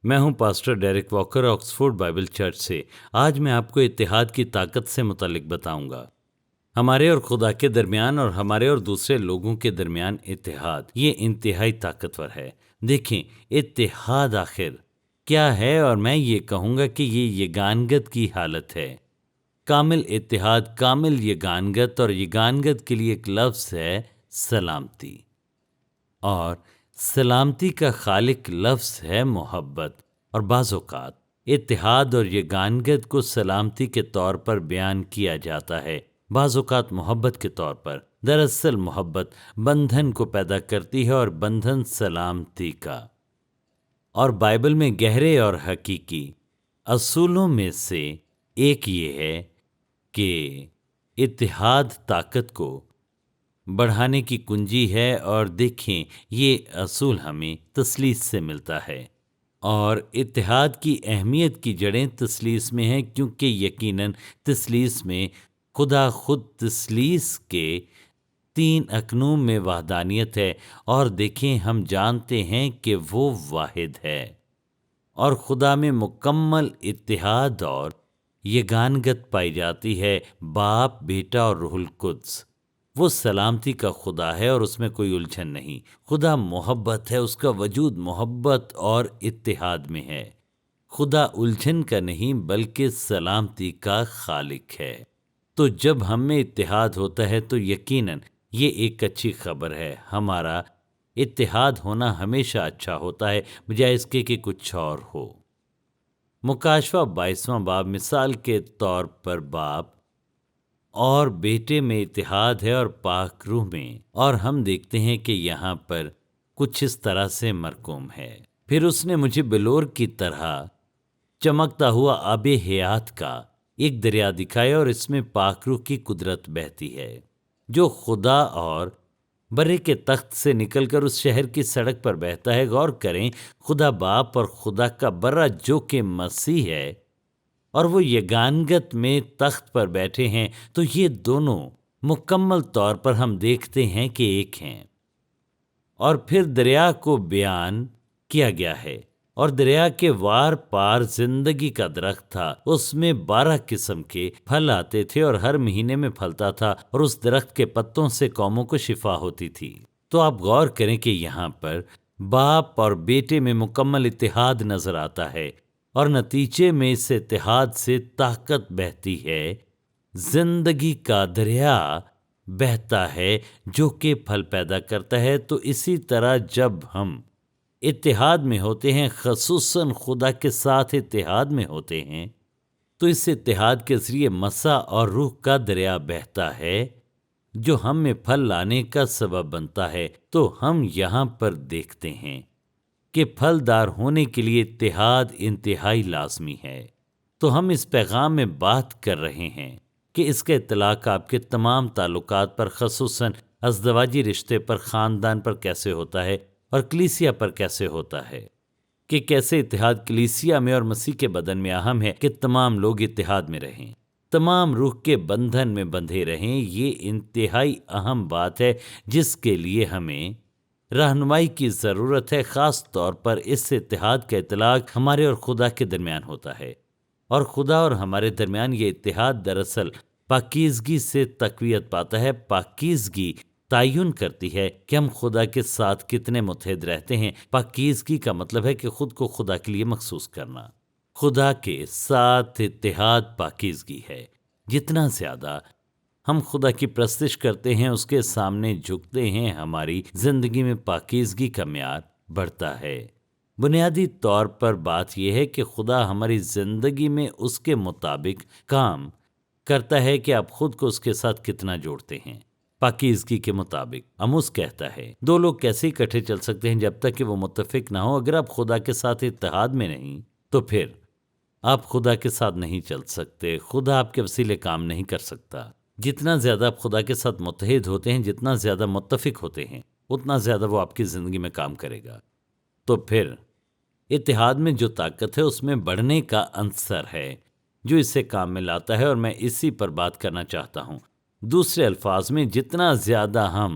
میں ہوں pastor Dirac Walker, Oxford Bible church سے۔ آج میں آپ کو اتحاد کی طاقت سے متعلق بتاؤں گا۔ ہمارے اور خدا کے درمیان اور ہمارے اور دوسرے لوگوں کے درمیان اتحاد، یہ انتہائی طاقتور ہے۔ دیکھیں، اتحاد آخر کیا ہے؟ اور میں یہ کہوں گا کہ یہ یگانگت کی حالت ہے۔ کامل اتحاد، کامل یگانگت، اور یگانگت کے لیے ایک لفظ ہے سلامتی، اور سلامتی کا خالق لفظ ہے محبت۔ اور بعض اوقات اتحاد اور یگانگت کو سلامتی کے طور پر بیان کیا جاتا ہے، بعض اوقات محبت کے طور پر۔ دراصل محبت بندھن کو پیدا کرتی ہے، اور بندھن سلامتی کا۔ اور بائبل میں گہرے اور حقیقی اصولوں میں سے ایک یہ ہے کہ اتحاد طاقت کو بڑھانے کی کنجی ہے۔ اور دیکھیں، یہ اصول ہمیں تثلیث سے ملتا ہے، اور اتحاد کی اہمیت کی جڑیں تثلیث میں ہیں، کیونکہ یقیناً تثلیث میں خدا خود تثلیث کے 3 اقنوم میں وحدانیت ہے۔ اور دیکھیں، ہم جانتے ہیں کہ وہ واحد ہے، اور خدا میں مکمل اتحاد اور یگانگت پائی جاتی ہے، باپ، بیٹا اور روح القدس۔ وہ سلامتی کا خدا ہے، اور اس میں کوئی الجھن نہیں۔ خدا محبت ہے، اس کا وجود محبت اور اتحاد میں ہے۔ خدا الجھن کا نہیں بلکہ سلامتی کا خالق ہے۔ تو جب ہم میں اتحاد ہوتا ہے تو یقیناً یہ ایک اچھی خبر ہے۔ ہمارا اتحاد ہونا ہمیشہ اچھا ہوتا ہے، بجائے اس کے کہ کچھ اور ہو۔ مکاشفہ 22واں باب مثال کے طور پر باپ اور بیٹے میں اتحاد ہے، اور پاک روح میں، اور ہم دیکھتے ہیں کہ یہاں پر کچھ اس طرح سے مرقوم ہے۔ پھر اس نے مجھے بلور کی طرح چمکتا ہوا آب حیات کا ایک دریا دکھایا، اور اس میں پاک روح کی قدرت بہتی ہے، جو خدا اور برے کے تخت سے نکل کر اس شہر کی سڑک پر بہتا ہے۔ غور کریں، خدا باپ اور خدا کا برہ جو کہ مسیح ہے، اور وہ یگانگت میں تخت پر بیٹھے ہیں، تو یہ دونوں مکمل طور پر ہم دیکھتے ہیں کہ ایک ہیں۔ اور پھر دریا کو بیان کیا گیا ہے، اور دریا کے وار پار زندگی کا درخت تھا، اس میں 12 قسم کے پھل آتے تھے، اور ہر مہینے میں پھلتا تھا، اور اس درخت کے پتوں سے قوموں کو شفا ہوتی تھی۔ تو آپ غور کریں کہ یہاں پر باپ اور بیٹے میں مکمل اتحاد نظر آتا ہے، اور نتیجے میں اس اتحاد سے طاقت بہتی ہے، زندگی کا دریا بہتا ہے جو کہ پھل پیدا کرتا ہے۔ تو اسی طرح جب ہم اتحاد میں ہوتے ہیں، خصوصاً خدا کے ساتھ اتحاد میں ہوتے ہیں، تو اس اتحاد کے ذریعے مسا اور روح کا دریا بہتا ہے، جو ہم میں پھل لانے کا سبب بنتا ہے۔ تو ہم یہاں پر دیکھتے ہیں کہ پھلدار ہونے کے لیے اتحاد انتہائی لازمی ہے۔ تو ہم اس پیغام میں بات کر رہے ہیں کہ اس کا اطلاق آپ کے تمام تعلقات پر، خصوصاً ازدواجی رشتے پر، خاندان پر کیسے ہوتا ہے، اور کلیسیا پر کیسے ہوتا ہے، کہ کیسے اتحاد کلیسیا میں اور مسیح کے بدن میں اہم ہے کہ تمام لوگ اتحاد میں رہیں، تمام روح کے بندھن میں بندھے رہیں۔ یہ انتہائی اہم بات ہے جس کے لیے ہمیں رہنمائی کی ضرورت ہے۔ خاص طور پر اس اتحاد کا اطلاق ہمارے اور خدا کے درمیان ہوتا ہے، اور خدا اور ہمارے درمیان یہ اتحاد دراصل پاکیزگی سے تقویت پاتا ہے۔ پاکیزگی تعین کرتی ہے کہ ہم خدا کے ساتھ کتنے متحد رہتے ہیں۔ پاکیزگی کا مطلب ہے کہ خود کو خدا کے لیے مخصوص کرنا۔ خدا کے ساتھ اتحاد پاکیزگی ہے۔ جتنا زیادہ ہم خدا کی پرستش کرتے ہیں، اس کے سامنے جھکتے ہیں، ہماری زندگی میں پاکیزگی کا معیار بڑھتا ہے۔ بنیادی طور پر بات یہ ہے کہ خدا ہماری زندگی میں اس کے مطابق کام کرتا ہے کہ آپ خود کو اس کے ساتھ کتنا جوڑتے ہیں۔ پاکیزگی کے مطابق عموس کہتا ہے، 2 لوگ کیسے اکٹھے چل سکتے ہیں جب تک کہ وہ متفق نہ ہو؟ اگر آپ خدا کے ساتھ اتحاد میں نہیں تو پھر آپ خدا کے ساتھ نہیں چل سکتے۔ خدا آپ کے وسیلے کام نہیں کر سکتا۔ جتنا زیادہ آپ خدا کے ساتھ متحد ہوتے ہیں، جتنا زیادہ متفق ہوتے ہیں، اتنا زیادہ وہ آپ کی زندگی میں کام کرے گا۔ تو پھر اتحاد میں جو طاقت ہے، اس میں بڑھنے کا عنصر ہے جو اسے کام میں لاتا ہے، اور میں اسی پر بات کرنا چاہتا ہوں۔ دوسرے الفاظ میں، جتنا زیادہ ہم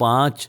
5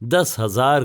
10,000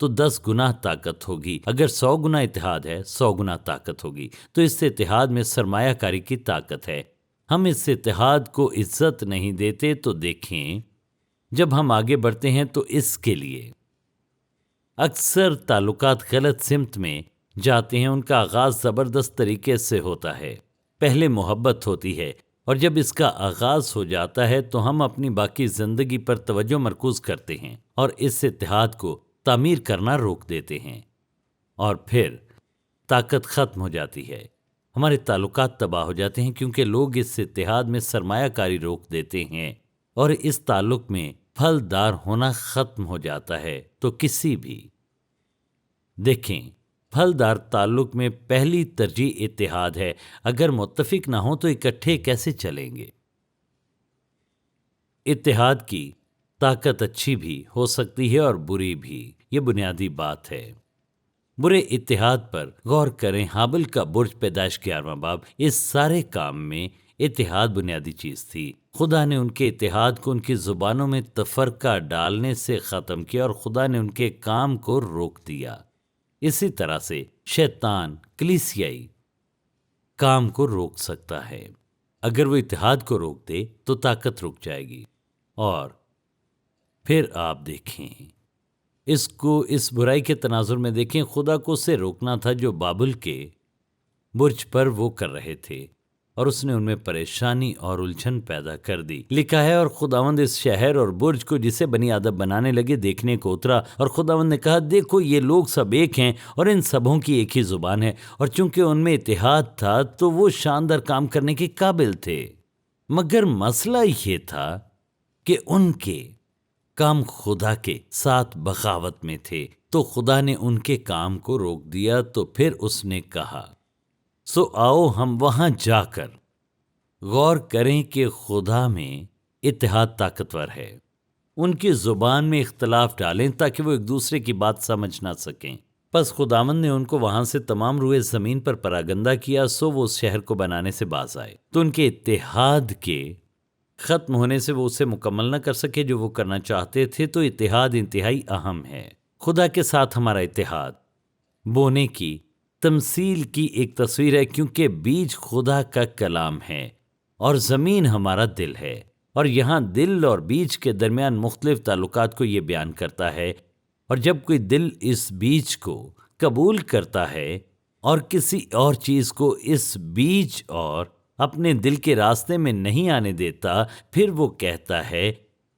تو 10 گنا طاقت ہوگی. اگر 100 گنا اتحاد ہے 100 گنا طاقت ہوگی. تو اس اتحاد میں سرمایہ کاری کی طاقت ہے. ہم اس اتحاد کو عزت نہیں دیتے. تو دیکھیں جب ہم آگے بڑھتے ہیں تو اس کے لیے اکثر تعلقات غلط سمت میں جاتے ہیں. ان کا آغاز زبردست طریقے سے ہوتا ہے. پہلے محبت ہوتی ہے اور جب اس کا آغاز ہو جاتا ہے تو ہم اپنی باقی زندگی پر توجہ مرکوز کرتے ہیں اور اس اتحاد کو تعمیر کرنا روک دیتے ہیں اور پھر طاقت ختم ہو جاتی ہے. ہمارے تعلقات تباہ ہو جاتے ہیں کیونکہ لوگ اس اتحاد میں سرمایہ کاری روک دیتے ہیں اور اس تعلق میں پھلدار ہونا ختم ہو جاتا ہے. تو کسی بھی دیکھیں پھلدار تعلق میں پہلی ترجیح اتحاد ہے. اگر متفق نہ ہوں تو اکٹھے کیسے چلیں گے؟ اتحاد کی طاقت اچھی بھی ہو سکتی ہے اور بری بھی. یہ بنیادی بات ہے. برے اتحاد پر غور کریں. حابل کا برج پیدائش 11واں باب. اس سارے کام میں اتحاد بنیادی چیز تھی. خدا نے ان کے اتحاد کو ان کی زبانوں میں تفرقہ ڈالنے سے ختم کیا اور خدا نے ان کے کام کو روک دیا. اسی طرح سے شیطان کلیسیائی کام کو روک سکتا ہے. اگر وہ اتحاد کو روک دے تو طاقت رک جائے گی. اور پھر آپ دیکھیں اس کو اس برائی کے تناظر میں دیکھیں. خدا کو اسے روکنا تھا جو بابل کے برج پر وہ کر رہے تھے اور اس نے ان میں پریشانی اور الجھن پیدا کر دی. لکھا ہے اور خداوند اس شہر اور برج کو جسے بنی آدم بنانے لگے دیکھنے کو اترا اور خداوند نے کہا دیکھو یہ لوگ سب ایک ہیں اور ان سبوں کی ایک ہی زبان ہے اور چونکہ ان میں اتحاد تھا تو وہ شاندار کام کرنے کے قابل تھے. مگر مسئلہ یہ تھا کہ ان کے کام خدا کے ساتھ بغاوت میں تھے. تو خدا نے ان کے کام کو روک دیا. تو پھر اس نے کہا سو آؤ ہم وہاں جا کر غور کریں کہ خدا میں اتحاد طاقتور ہے. ان کی زبان میں اختلاف ڈالیں تاکہ وہ ایک دوسرے کی بات سمجھ نہ سکیں. پس خداوند نے ان کو وہاں سے تمام روئے زمین پر پراگندہ کیا. سو وہ اس شہر کو بنانے سے باز آئے. تو ان کے اتحاد کے ختم ہونے سے وہ اسے مکمل نہ کر سکے جو وہ کرنا چاہتے تھے. تو اتحاد انتہائی اہم ہے. خدا کے ساتھ ہمارا اتحاد بونے کی تمثیل کی ایک تصویر ہے کیونکہ بیج خدا کا کلام ہے اور زمین ہمارا دل ہے. اور یہاں دل اور بیج کے درمیان مختلف تعلقات کو یہ بیان کرتا ہے. اور جب کوئی دل اس بیج کو قبول کرتا ہے اور کسی اور چیز کو اس بیج اور اپنے دل کے راستے میں نہیں آنے دیتا پھر وہ کہتا ہے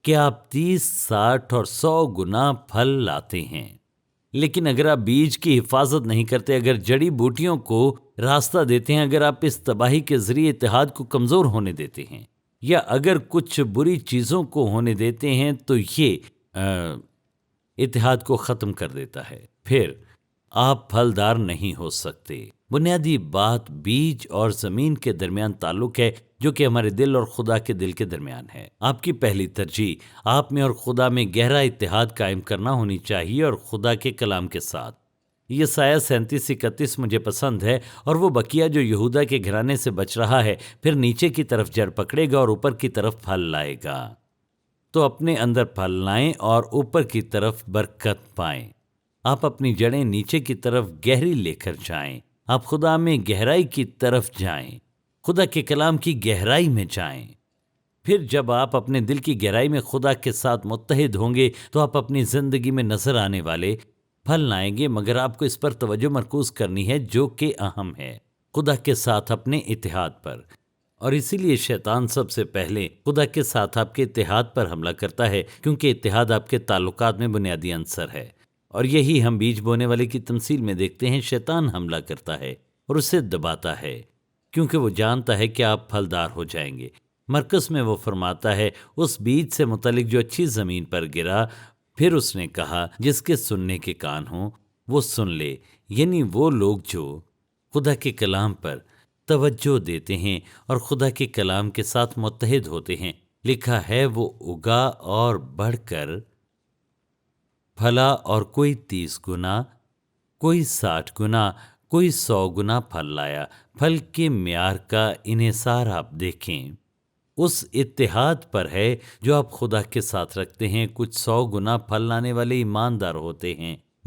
کہ آپ 30, 60 اور 100 گنا پھل لاتے ہیں. لیکن اگر آپ بیج کی حفاظت نہیں کرتے، اگر جڑی بوٹیوں کو راستہ دیتے ہیں، اگر آپ اس تباہی کے ذریعے اتحاد کو کمزور ہونے دیتے ہیں یا اگر کچھ بری چیزوں کو ہونے دیتے ہیں تو یہ اتحاد کو ختم کر دیتا ہے. پھر آپ پھلدار نہیں ہو سکتے. بنیادی بات بیج اور زمین کے درمیان تعلق ہے جو کہ ہمارے دل اور خدا کے دل کے درمیان ہے. آپ کی پہلی ترجیح آپ میں اور خدا میں گہرا اتحاد قائم کرنا ہونی چاہیے اور خدا کے کلام کے ساتھ. یسایہ 37:31 مجھے پسند ہے. اور وہ بقیہ جو یہودا کے گھرانے سے بچ رہا ہے پھر نیچے کی طرف جڑ پکڑے گا اور اوپر کی طرف پھل لائے گا. تو اپنے اندر پھل لائیں اور اوپر کی طرف برکت پائیں. آپ اپنی جڑیں نیچے کی طرف گہری لے کر جائیں. آپ خدا میں گہرائی کی طرف جائیں، خدا کے کلام کی گہرائی میں جائیں. پھر جب آپ اپنے دل کی گہرائی میں خدا کے ساتھ متحد ہوں گے تو آپ اپنی زندگی میں نظر آنے والے پھل لائیں گے. مگر آپ کو اس پر توجہ مرکوز کرنی ہے جو کہ اہم ہے، خدا کے ساتھ اپنے اتحاد پر. اور اسی لیے شیطان سب سے پہلے خدا کے ساتھ آپ کے اتحاد پر حملہ کرتا ہے کیونکہ اتحاد آپ کے تعلقات میں بنیادی عنصر ہے. اور یہی ہم بیج بونے والے کی تمثیل میں دیکھتے ہیں. شیطان حملہ کرتا ہے اور اسے دباتا ہے کیونکہ وہ جانتا ہے کہ آپ پھلدار ہو جائیں گے. مرکز میں وہ فرماتا ہے اس بیج سے متعلق جو اچھی زمین پر گرا. پھر اس نے کہا جس کے سننے کے کان ہوں وہ سن لے. یعنی وہ لوگ جو خدا کے کلام پر توجہ دیتے ہیں اور خدا کے کلام کے ساتھ متحد ہوتے ہیں. لکھا ہے وہ اگا اور بڑھ کر پھلا اور کوئی 30 گنا، کوئی 60 گنا، کوئی 100 گنا پھل لایا. پھل کے معیار کا انحصار آپ دیکھیں اس اتحاد پر ہے جو آپ خدا کے ساتھ رکھتے ہیں. کچھ 100 گنا پھل لانے والے ایماندار ہوتے ہیں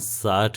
60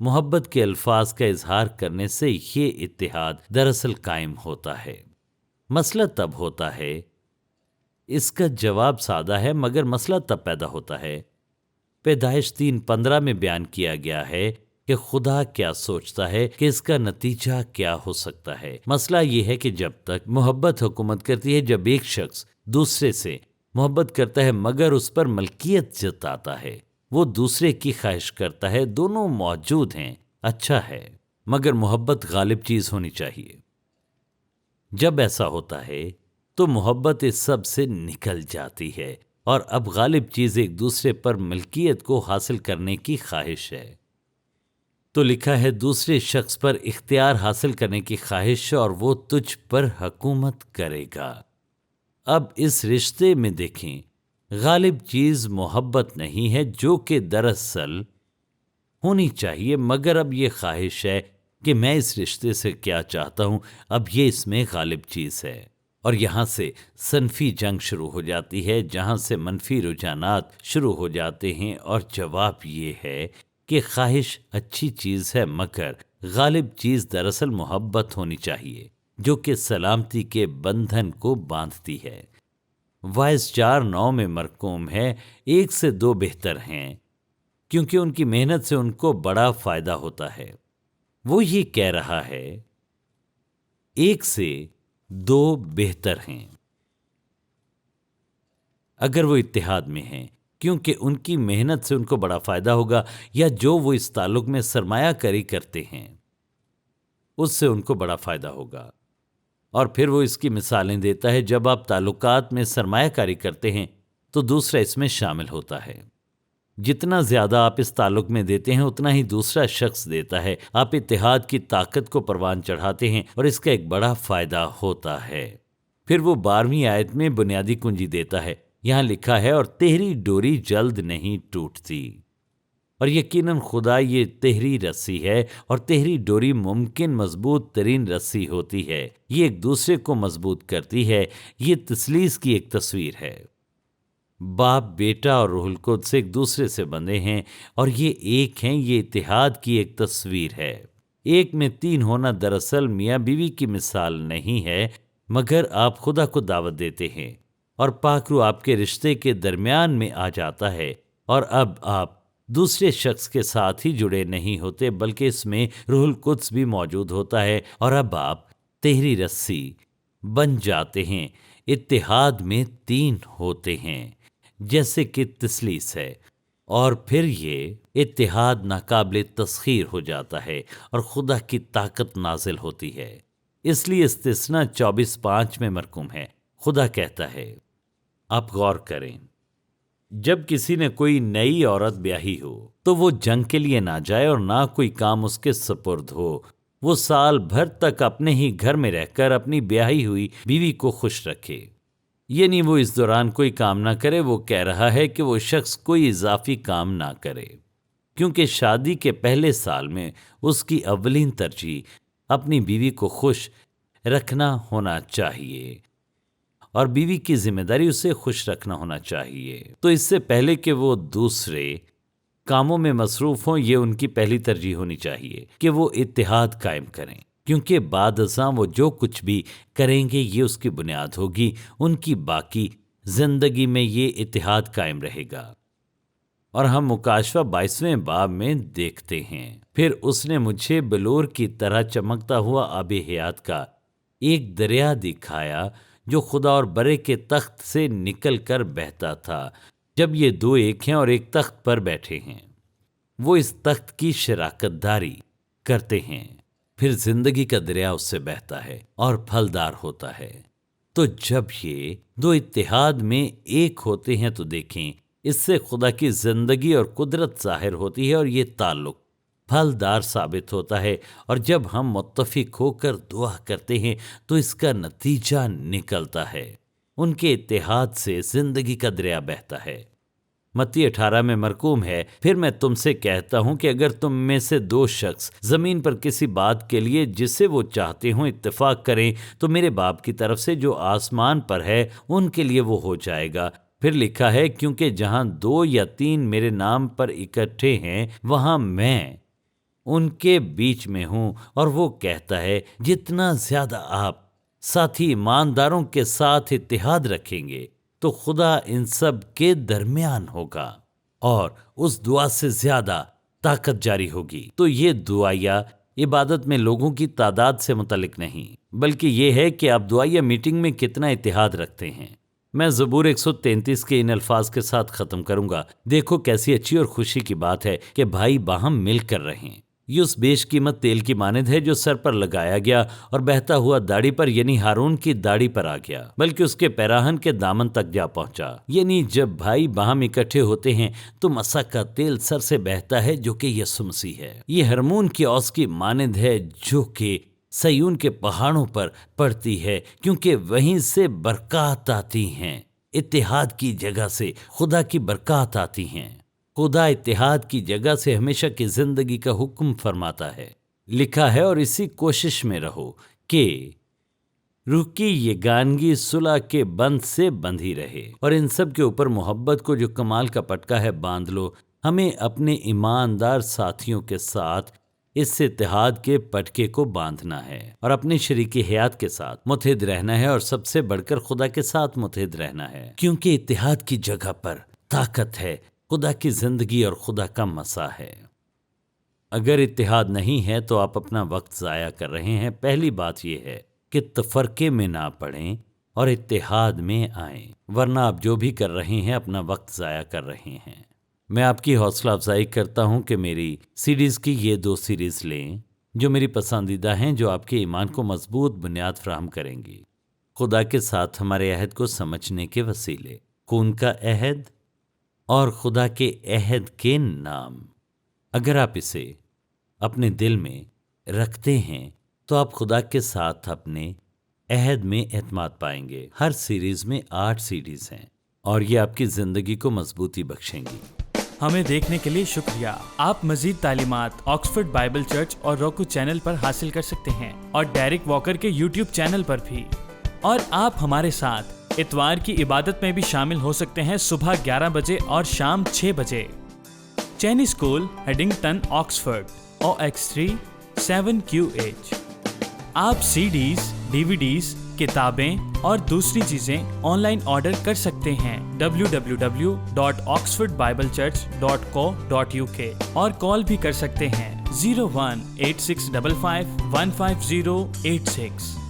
محبت کے الفاظ کا اظہار کرنے سے یہ اتحاد دراصل قائم ہوتا ہے۔ مسئلہ تب ہوتا ہے، اس کا جواب سادہ ہے مگر مسئلہ تب پیدا ہوتا ہے۔ پیدائش 3:15 میں بیان کیا گیا ہے کہ خدا کیا سوچتا ہے کہ اس کا نتیجہ کیا ہو سکتا ہے۔ مسئلہ یہ ہے کہ جب تک محبت حکومت کرتی ہے، جب ایک شخص دوسرے سے محبت کرتا ہے مگر اس پر ملکیت جتاتا ہے، وہ دوسرے کی خواہش کرتا ہے، دونوں موجود ہیں، اچھا ہے، مگر محبت غالب چیز ہونی چاہیے۔ جب ایسا ہوتا ہے تو محبت اس سب سے نکل جاتی ہے اور اب غالب چیز ایک دوسرے پر ملکیت کو حاصل کرنے کی خواہش ہے۔ تو لکھا ہے دوسرے شخص پر اختیار حاصل کرنے کی خواہش اور وہ تجھ پر حکومت کرے گا۔ اب اس رشتے میں دیکھیں، غالب چیز محبت نہیں ہے جو کہ دراصل ہونی چاہیے، مگر اب یہ خواہش ہے کہ میں اس رشتے سے کیا چاہتا ہوں، اب یہ اس میں غالب چیز ہے۔ اور یہاں سے صنفی جنگ شروع ہو جاتی ہے، جہاں سے منفی رجحانات شروع ہو جاتے ہیں، اور جواب یہ ہے کہ خواہش اچھی چیز ہے مگر غالب چیز دراصل محبت ہونی چاہیے جو کہ سلامتی کے بندھن کو باندھتی ہے۔ وائس 4:9 میں مرقوم ہے، 1 سے 2 بہتر ہیں کیونکہ ان کی محنت سے ان کو بڑا فائدہ ہوتا ہے۔ وہ یہ کہہ رہا ہے 1 سے 2 بہتر ہیں اگر وہ اتحاد میں ہیں، کیونکہ ان کی محنت سے ان کو بڑا فائدہ ہوگا، یا جو وہ اس تعلق میں سرمایہ کاری کرتے ہیں اس سے ان کو بڑا فائدہ ہوگا۔ اور پھر وہ اس کی مثالیں دیتا ہے، جب آپ تعلقات میں سرمایہ کاری کرتے ہیں تو دوسرا اس میں شامل ہوتا ہے۔ جتنا زیادہ آپ اس تعلق میں دیتے ہیں اتنا ہی دوسرا شخص دیتا ہے۔ آپ اتحاد کی طاقت کو پروان چڑھاتے ہیں اور اس کا ایک بڑا فائدہ ہوتا ہے۔ پھر وہ 12ویں آیت میں بنیادی کنجی دیتا ہے، یہاں لکھا ہے اور تیری ڈوری جلد نہیں ٹوٹتی۔ اور یقیناً خدا یہ تہری رسی ہے اور تہری ڈوری ممکن مضبوط ترین رسی ہوتی ہے، یہ ایک دوسرے کو مضبوط کرتی ہے۔ یہ تثلیث کی ایک تصویر ہے، باپ، بیٹا اور روح القدس ایک دوسرے سے بندھے ہیں اور یہ ایک ہیں۔ یہ اتحاد کی ایک تصویر ہے۔ ایک میں 3 ہونا دراصل میاں بیوی کی مثال نہیں ہے، مگر آپ خدا کو دعوت دیتے ہیں اور پاک روح آپ کے رشتے کے درمیان میں آ جاتا ہے، اور اب آپ دوسرے شخص کے ساتھ ہی جڑے نہیں ہوتے بلکہ اس میں روح القدس بھی موجود ہوتا ہے، اور اب آپ تہری رسی بن جاتے ہیں۔ اتحاد میں 3 ہوتے ہیں جیسے کہ تثلیث ہے، اور پھر یہ اتحاد ناقابل تسخیر ہو جاتا ہے اور خدا کی طاقت نازل ہوتی ہے۔ اس لیے استثنا 24:5 میں مرقوم ہے، خدا کہتا ہے، آپ غور کریں، جب کسی نے کوئی نئی عورت بیاہی ہو تو وہ جنگ کے لیے نہ جائے اور نہ کوئی کام اس کے سپرد ہو، وہ سال بھر تک اپنے ہی گھر میں رہ کر اپنی بیاہی ہوئی بیوی کو خوش رکھے، یعنی وہ اس دوران کوئی کام نہ کرے۔ وہ کہہ رہا ہے کہ وہ شخص کوئی اضافی کام نہ کرے، کیونکہ شادی کے پہلے سال میں اس کی اولین ترجیح اپنی بیوی کو خوش رکھنا ہونا چاہیے، اور بیوی کی ذمہ داری اسے خوش رکھنا ہونا چاہیے۔ تو اس سے پہلے کہ وہ دوسرے کاموں میں مصروف ہوں، یہ ان کی پہلی ترجیح ہونی چاہیے کہ وہ اتحاد قائم کریں، کیونکہ بعد ازاں وہ جو کچھ بھی کریں گے یہ اس کی بنیاد ہوگی، ان کی باقی زندگی میں یہ اتحاد قائم رہے گا۔ اور ہم مکاشفہ 22ویں باب میں دیکھتے ہیں، پھر اس نے مجھے بلور کی طرح چمکتا ہوا آب حیات کا ایک دریا دکھایا جو خدا اور برے کے تخت سے نکل کر بہتا تھا۔ جب یہ 2 ایک ہیں اور ایک تخت پر بیٹھے ہیں، وہ اس تخت کی شراکت داری کرتے ہیں، پھر زندگی کا دریا اس سے بہتا ہے اور پھلدار ہوتا ہے۔ تو جب یہ 2 اتحاد میں ایک ہوتے ہیں تو دیکھیں، اس سے خدا کی زندگی اور قدرت ظاہر ہوتی ہے اور یہ تعلق پھلدار ثابت ہوتا ہے، اور جب ہم متفق ہو کر دعا کرتے ہیں تو اس کا نتیجہ نکلتا ہے، ان کے اتحاد سے زندگی کا دریا بہتا ہے۔ متی 18 میں مرقوم ہے، پھر میں تم سے کہتا ہوں کہ اگر تم میں سے 2 شخص زمین پر کسی بات کے لیے جسے وہ چاہتے ہوں اتفاق کریں تو میرے باپ کی طرف سے جو آسمان پر ہے ان کے لیے وہ ہو جائے گا۔ پھر لکھا ہے، کیونکہ جہاں 2 یا 3 میرے نام پر اکٹھے ہیں وہاں میں ان کے بیچ میں ہوں، اور وہ کہتا ہے جتنا زیادہ آپ ساتھی ایمانداروں کے ساتھ اتحاد رکھیں گے تو خدا ان سب کے درمیان ہوگا اور اس دعا سے زیادہ طاقت جاری ہوگی۔ تو یہ دعائیا عبادت میں لوگوں کی تعداد سے متعلق نہیں، بلکہ یہ ہے کہ آپ دعائیا میٹنگ میں کتنا اتحاد رکھتے ہیں۔ میں زبور 133 کے ان الفاظ کے ساتھ ختم کروں گا۔ دیکھو کیسی اچھی اور خوشی کی بات ہے کہ بھائی باہم مل کر رہیں۔ یہ اس بیش قیمت تیل کی مانند ہے جو سر پر لگایا گیا اور بہتا ہوا داڑھی پر یعنی ہارون کی داڑھی پر آ گیا، بلکہ اس کے پیراہن کے دامن تک جا پہنچا۔ یعنی جب بھائی باہم اکٹھے ہوتے ہیں تو مسح کا تیل سر سے بہتا ہے جو کہ یسوع مسیح ہے۔ یہ ہرمون کی اوس کی مانند ہے جو کہ سیون کے پہاڑوں پر پڑتی ہے، کیونکہ وہیں سے برکات آتی ہیں۔ اتحاد کی جگہ سے خدا کی برکات آتی ہیں۔ خدا اتحاد کی جگہ سے ہمیشہ کی زندگی کا حکم فرماتا ہے۔ لکھا ہے، اور اسی کوشش میں رہو کہ روح کی یگانگی صلح کے بند سے بندھی رہے، اور ان سب کے اوپر محبت کو جو کمال کا پٹکا ہے باندھ لو۔ ہمیں اپنے ایماندار ساتھیوں کے ساتھ اس اتحاد کے پٹکے کو باندھنا ہے اور اپنے شریک حیات کے ساتھ متحد رہنا ہے، اور سب سے بڑھ کر خدا کے ساتھ متحد رہنا ہے، کیونکہ اتحاد کی جگہ پر طاقت ہے، خدا کی زندگی اور خدا کا مسا ہے۔ اگر اتحاد نہیں ہے تو آپ اپنا وقت ضائع کر رہے ہیں۔ پہلی بات یہ ہے کہ تفرقے میں نہ پڑیں اور اتحاد میں آئیں، ورنہ آپ جو بھی کر رہے ہیں اپنا وقت ضائع کر رہے ہیں۔ میں آپ کی حوصلہ افزائی کرتا ہوں کہ میری سیریز کی یہ 2 سیریز لیں جو میری پسندیدہ ہیں، جو آپ کے ایمان کو مضبوط بنیاد فراہم کریں گی۔ خدا کے ساتھ ہمارے عہد کو سمجھنے کے وسیلے، خون کا عہد اور خدا کے عہد کے نام۔ اگر آپ اسے اپنے دل میں رکھتے ہیں تو آپ خدا کے ساتھ اپنے عہد میں اعتماد پائیں گے۔ ہر سیریز میں 8 سیریز ہیں اور یہ آپ کی زندگی کو مضبوطی بخشیں گی۔ ہمیں دیکھنے کے لیے شکریہ۔ آپ مزید تعلیمات آکسفورڈ بائبل چرچ اور روکو چینل پر حاصل کر سکتے ہیں، اور ڈیرک واکر کے یوٹیوب چینل پر بھی۔ اور آپ ہمارے ساتھ اتوار کی عبادت میں بھی شامل ہو سکتے ہیں، صبح 11 بجے اور شام 6 بجے۔ چینی اسکول، ہیڈنگٹن، آکسفورڈ، OX3 7QH۔ آپ CDs، DVDs، کتابیں اور دوسری چیزیں آن لائن آرڈر کر سکتے ہیں www.oxfordbiblechurch.co.uk، اور کال بھی کر سکتے ہیں 018655 15086۔